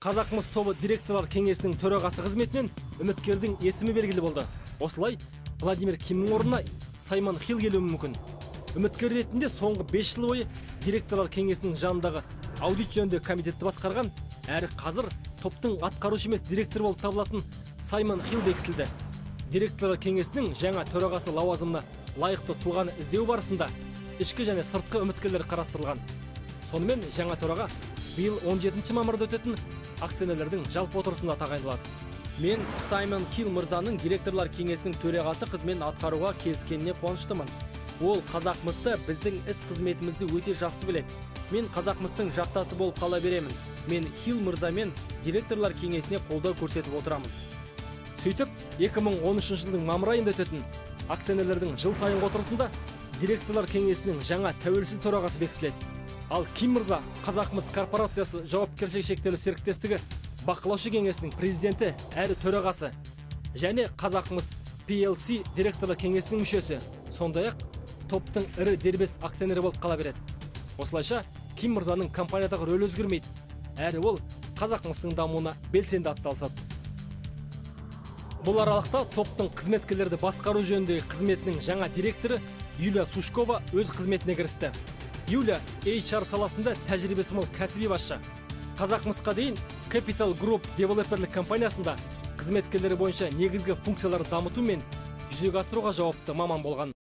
Қазақмыс тобы директорлар кеңесінің төрағасы қызметінен үміткердің есімі белгілі болды. Осылай Владимир Кимнің орнына Саймон Хилл келуі мүмкін. Үміткер ретінде соңғы 5 жыл бойы директорлар кеңесінің жанындағы аудит жөніндегі комитетті басқарған, әрі қазір топтың атқарушы емес директор болып табылатын Саймон Хилл бекітілді. Директорлар кеңесінің жаңа төрағасы лауазымына лайықты тұлғаны іздеу барысында ішкі және сыртқы үміткерлер қарастырылған. Сонымен жаңа төраға биыл 17 мамырда өтетін акционерлердің жалпы отырысында тағайындалады. Мен Саймон Хилл мырзаның директорлар кеңесінің төрағасы қызметін атқаруға келіскеніне қуаныштымын. Ол Қазақмысты біздің іс қызметімізді өте жақсы біледі. Мен Қазақмыстың жақтасы болып қала беремін. Мен Хилл мырзамен директорлар кеңесіне қолдау көрсетіп отырамын. Сөйтіп, 2013 жылдың мамыр айында өтетін акционерлердің жыл сайынғы отырысында директорлар кеңесінің жаңа тәуелсіз төрағасы бекітіледі. Ал Ким мырза Қазақмыс корпорациясы жауапкершілігі шектеулі серіктестігі бақылаушы кеңесінің президенті әрі төрағасы және Қазақмыс PLC директорлар кеңесінің мүшесі, сондай-ақ топтың ірі дербес акционері болып қала береді. Осылайша Ким мырзаның компаниядағы рөлі өзгермейді, әрі ол Қазақмыстың дамуына белсенді атсалысады. Бұл аралықта топтың қызметкерлерді басқару жөніндегі қызметінің жаңа директоры Юлия Сушкова өз қызметіне кірісті. Юлия HR саласында тәжірибесі мол кәсіби басшы. Қазақмысқа дейін Capital Group девелоперлік компаниясында қызметкерлері бойынша негізгі функцияларды дамыту мен жүзеге асыруға жауапты маман болған.